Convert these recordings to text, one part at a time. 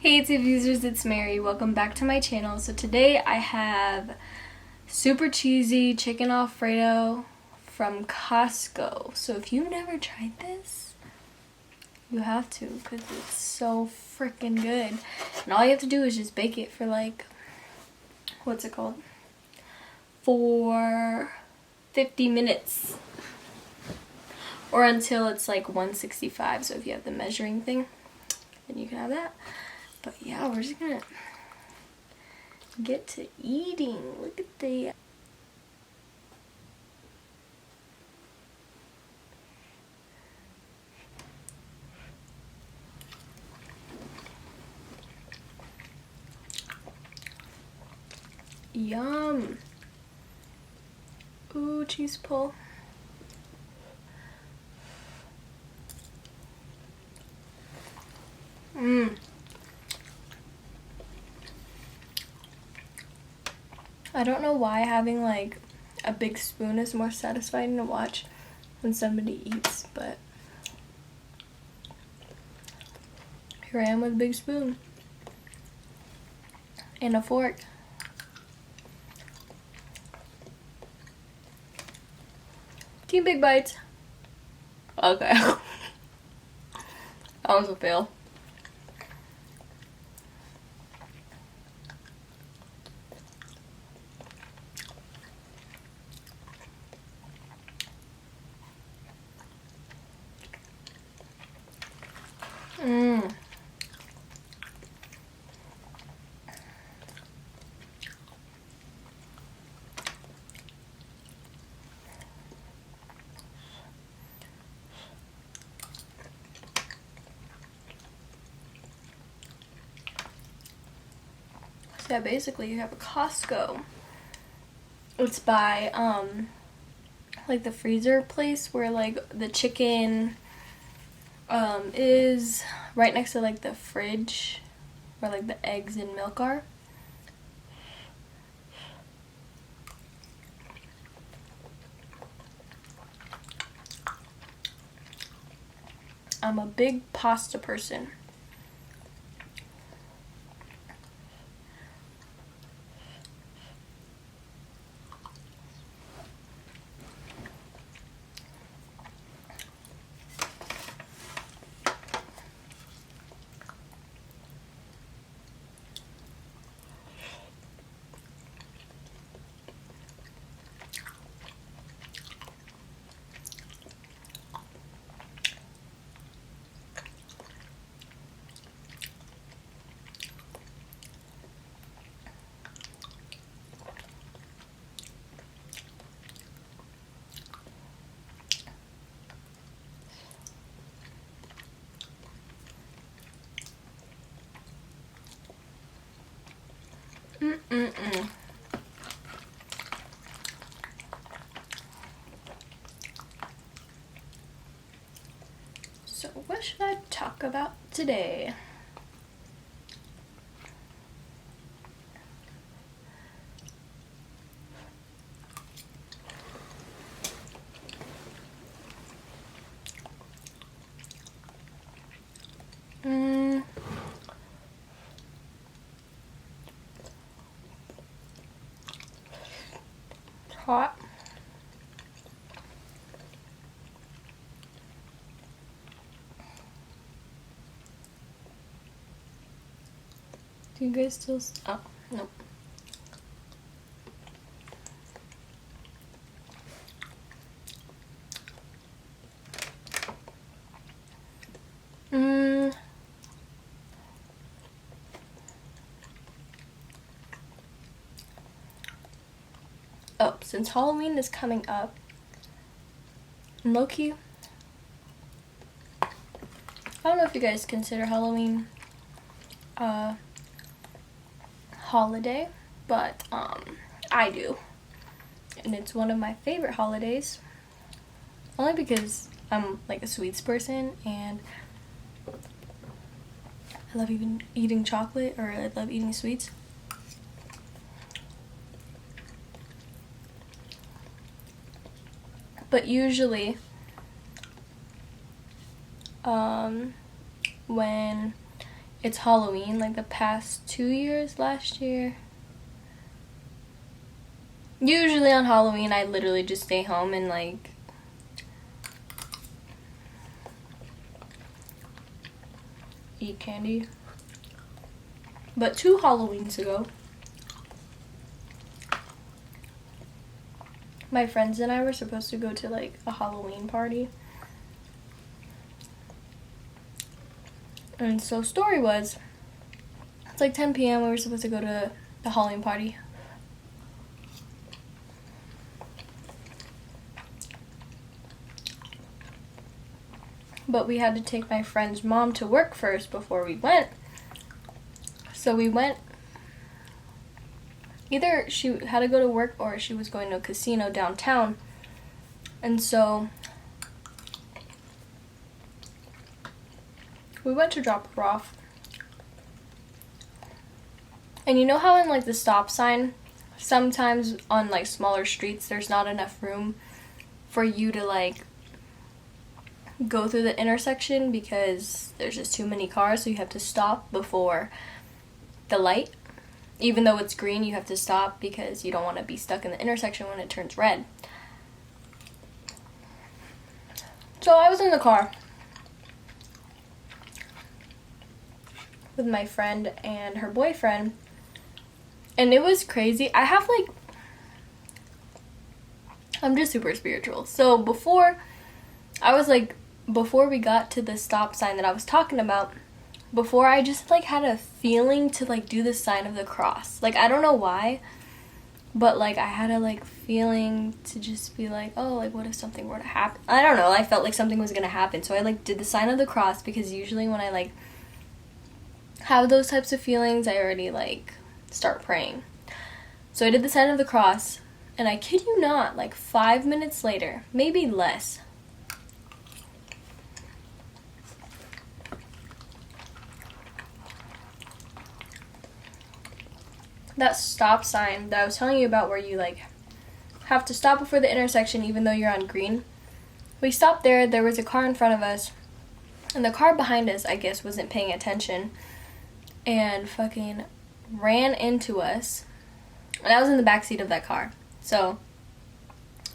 Hey YouTube users, it's Mary. Welcome back to my channel. So today I have super cheesy chicken Alfredo from Costco. So if you've never tried this, you have to because it's so freaking good. And all you have to do is just bake it for like, what's it called? For 50 minutes. Or until it's like 165. So if you have the measuring thing, then you can have that. But yeah, we're just gonna get to eating. Look at the yum. Ooh, cheese pull. I don't know why having like a big spoon is more satisfying to watch when somebody eats, but here I am with a big spoon and a fork. Team big bites. Okay. That was a fail. So yeah, basically you have a Costco. It's by like the freezer place where like the chicken is right next to like the fridge where like the eggs and milk are. I'm a big pasta person. So what should I talk about today? Hot. Do you guys still? Oh, nope. Oh, since Halloween is coming up, low-key, I don't know if you guys consider Halloween a holiday, but I do. And it's one of my favorite holidays. Only because I'm like a sweets person and I love even eating chocolate, or I love eating sweets. But usually, when it's Halloween, like the past 2 years, last year. Usually on Halloween, I literally just stay home and like eat candy. But 2 Halloweens ago, my friends and I were supposed to go to like a Halloween party. And so story was, it's like 10 p.m. we were supposed to go to the Halloween party. But we had to take my friend's mom to work first before we went. So we went, either she had to go to work or she was going to a casino downtown. And so we went to drop her off. And you know how in like the stop sign, sometimes on like smaller streets, there's not enough room for you to like go through the intersection because there's just too many cars, so you have to stop before the light. Even though it's green, you have to stop because you don't want to be stuck in the intersection when it turns red. So I was in the car with my friend and her boyfriend, and it was crazy. I'm just super spiritual. So before we got to the stop sign that I was talking about, before I just like had a feeling to like do the sign of the cross. Like I don't know why, but like I had a like feeling to just be like, oh, like what if something were to happen? I don't know. I felt like something was gonna happen, so I like did the sign of the cross, because usually when I like have those types of feelings, I already like start praying. So I did the sign of the cross, and I kid you not, like 5 minutes later, maybe less, that stop sign that I was telling you about, where you like have to stop before the intersection even though you're on green. We stopped there. There was a car in front of us, and the car behind us, I guess, wasn't paying attention and fucking ran into us. And I was in the back seat of that car. So,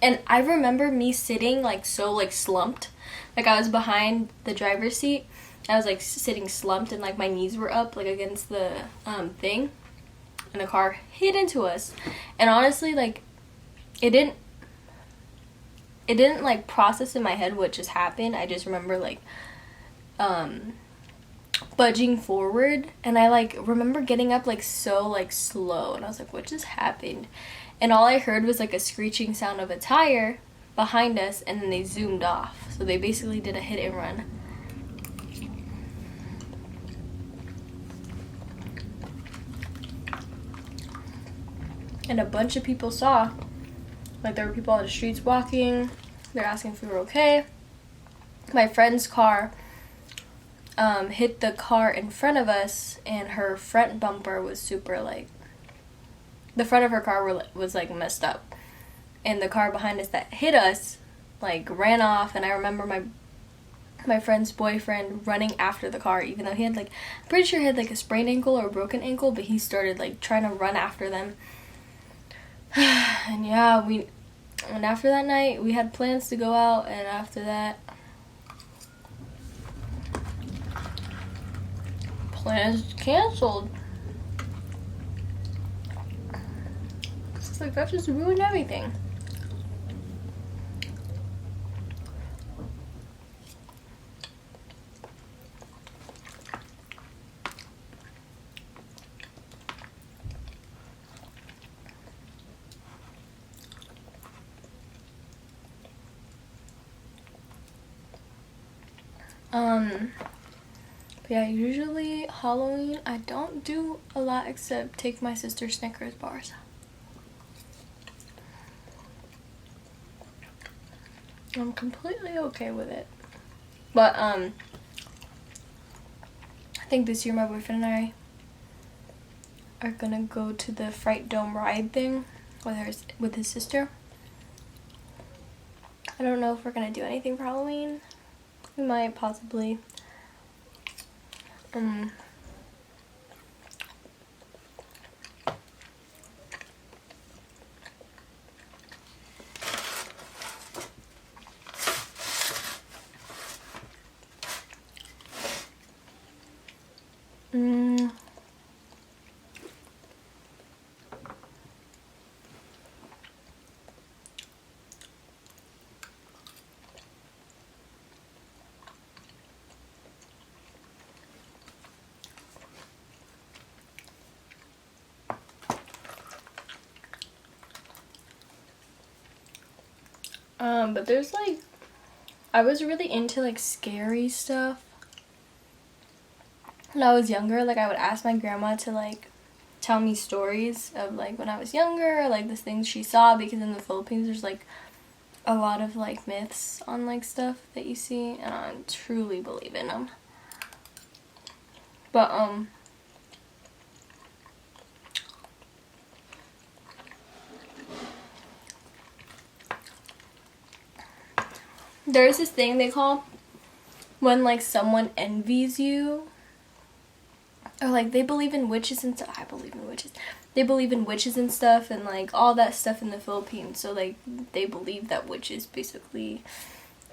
and I remember me sitting like so like slumped. Like I was behind the driver's seat. I was like sitting slumped, and like my knees were up like against the thing. And the car hit into us. And honestly, like it didn't like process in my head what just happened. I just remember like budging forward, and I like remember getting up like so like slow, and I was like, what just happened? And all I heard was like a screeching sound of a tire behind us, and then they zoomed off. So they basically did a hit and run. And a bunch of people saw, like there were people on the streets walking. They're asking if we were okay. My friend's car hit the car in front of us, and her front bumper was super like, the front of her car was like messed up, and the car behind us that hit us like ran off. And I remember my friend's boyfriend running after the car, even though he had like, I'm pretty sure he had like a sprained ankle or a broken ankle, but he started like trying to run after them. And yeah, and after that night we had plans to go out, and after that plans canceled. It's like that just ruined everything. But yeah, usually Halloween I don't do a lot except take my sister Snickers bars. I'm completely okay with it. But I think this year my boyfriend and I are gonna go to the Fright Dome ride thing with his sister. I don't know if we're gonna do anything for Halloween. We might possibly But there's like, I was really into like scary stuff when I was younger. Like I would ask my grandma to like tell me stories of like when I was younger, or, like the things she saw, because in the Philippines there's like a lot of like myths on like stuff that you see, and I truly believe in them. But there's this thing they call when like someone envies you, or like they believe in witches and stuff. I believe in witches. They believe in witches and stuff, and like all that stuff in the Philippines. So like they believe that witches basically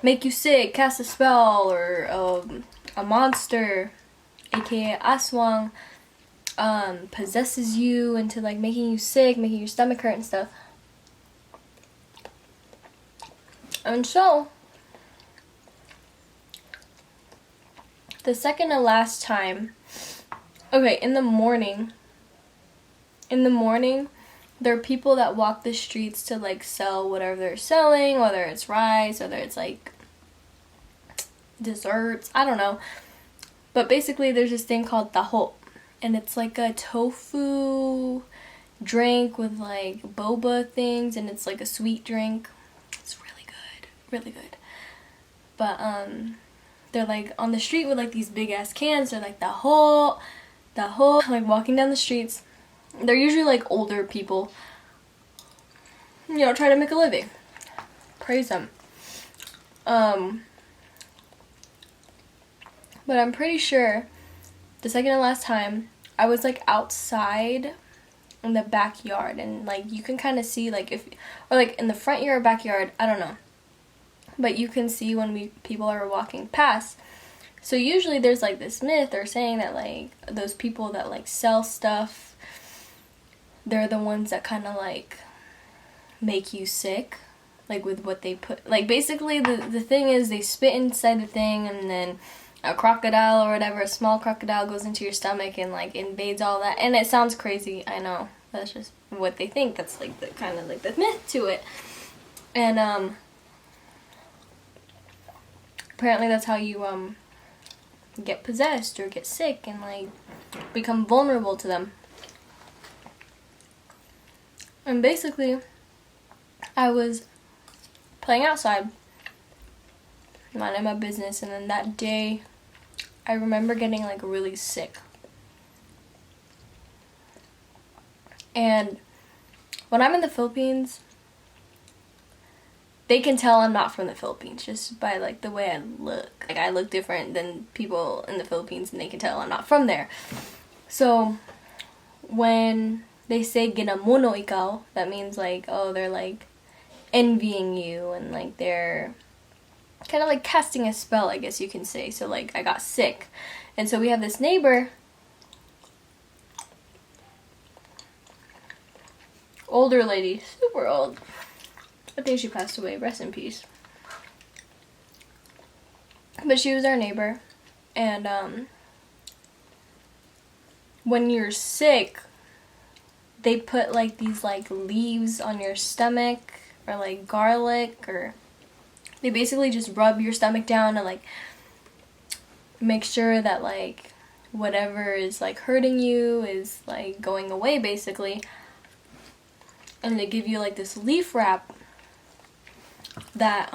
make you sick, cast a spell, or a monster, aka aswang, possesses you into like making you sick, making your stomach hurt and stuff. And so the second to last time, okay, in the morning, there are people that walk the streets to like sell whatever they're selling, whether it's rice, whether it's like desserts, I don't know. But basically there's this thing called taho, and it's like a tofu drink with like boba things, and it's like a sweet drink. It's really good, really good. But they're like on the street with like these big ass cans. They're like taho, like walking down the streets. They're usually like older people, you know, trying to make a living. Praise them. But I'm pretty sure the second and last time I was like outside in the backyard, and like you can kind of see like if, or like in the front yard or backyard, I don't know, but you can see when people are walking past. So usually there's like this myth or saying that like those people that like sell stuff, they're the ones that kind of like make you sick, like with what they put, like basically the thing is they spit inside the thing, and then a crocodile or whatever, a small crocodile goes into your stomach and like invades all that. And it sounds crazy, I know, that's just what they think. That's like the kind of like the myth to it. And apparently that's how you get possessed or get sick and like become vulnerable to them. And basically I was playing outside, minding my business, and then that day I remember getting like really sick. And when I'm in the Philippines, they can tell I'm not from the Philippines just by like the way I look. Like I look different than people in the Philippines, and they can tell I'm not from there. So when they say ginamuno ikaw, that means like, oh, they're like envying you, and like they're kind of like casting a spell, I guess you can say. So like I got sick, and so we have this neighbor, older lady, super old. I think she passed away, rest in peace. But she was our neighbor, and when you're sick, they put like these like leaves on your stomach, or like garlic, or they basically just rub your stomach down and like make sure that like whatever is like hurting you is like going away basically. And they give you like this leaf wrap that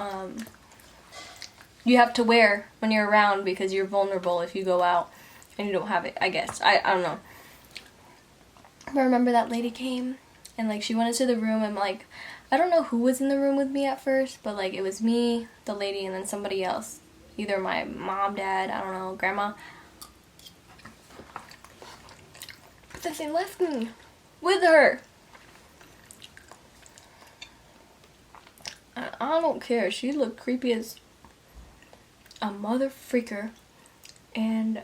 you have to wear when you're around, because you're vulnerable if you go out and you don't have it, I guess. I don't know. But I remember that lady came, and like she went into the room, and like I don't know who was in the room with me at first, but like it was me, the lady, and then somebody else. Either my mom, dad, I don't know, grandma. But then they left me with her. I don't care. She looked creepy as a mother freaker. And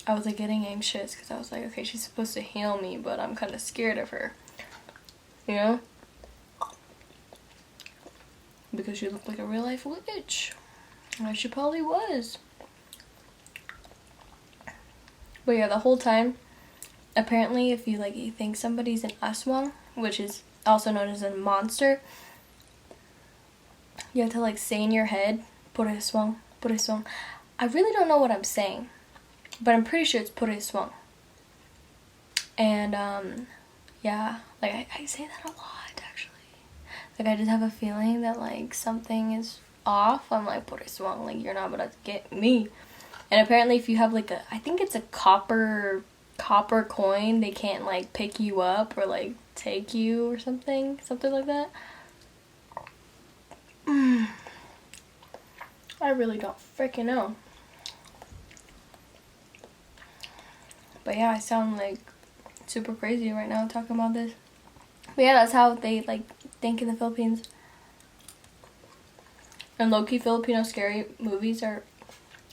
I was like getting anxious because I was like, okay, she's supposed to heal me, but I'm kind of scared of her, you know, because she looked like a real life witch, and she probably was. But yeah, the whole time, apparently, if you like, you think somebody's an aswang, which is also known as a monster, you have to like say in your head, "Pureswang, pureswang." I really don't know what I'm saying, but I'm pretty sure it's pureswang. And yeah, like I say that a lot actually. Like I just have a feeling that like something is off. I'm like, pureswang, like you're not about to get me. And apparently if you have like I think it's a copper coin, they can't like pick you up or like take you or something like that. I really don't freaking know. But yeah, I sound like super crazy right now talking about this. But yeah, that's how they like think in the Philippines. And low-key Filipino scary movies are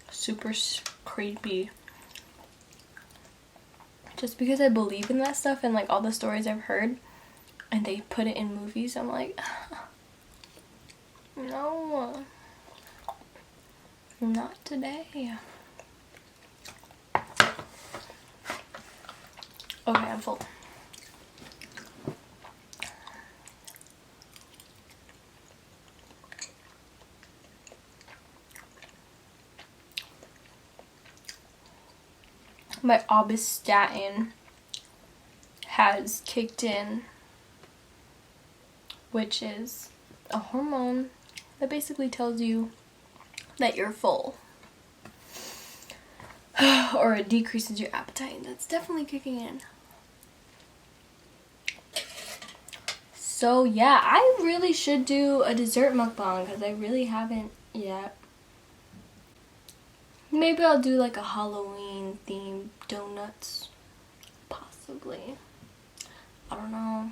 super creepy. Just because I believe in that stuff and like all the stories I've heard and they put it in movies, I'm like, no, not today. Okay, I'm full. My obestatin has kicked in, which is a hormone that basically tells you that you're full. Or it decreases your appetite, and that's definitely kicking in. So yeah, I really should do a dessert mukbang because I really haven't yet. Maybe I'll do like a Halloween themed donuts. Possibly. I don't know.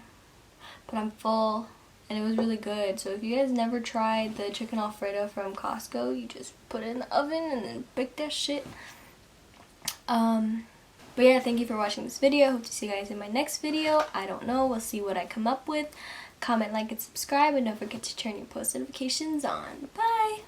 But I'm full and it was really good. So if you guys never tried the chicken Alfredo from Costco, you just put it in the oven and then bake that shit. But yeah, thank you for watching this video. Hope to see you guys in my next video. I don't know. We'll see what I come up with. Comment, like, and subscribe. And don't forget to turn your post notifications on. Bye!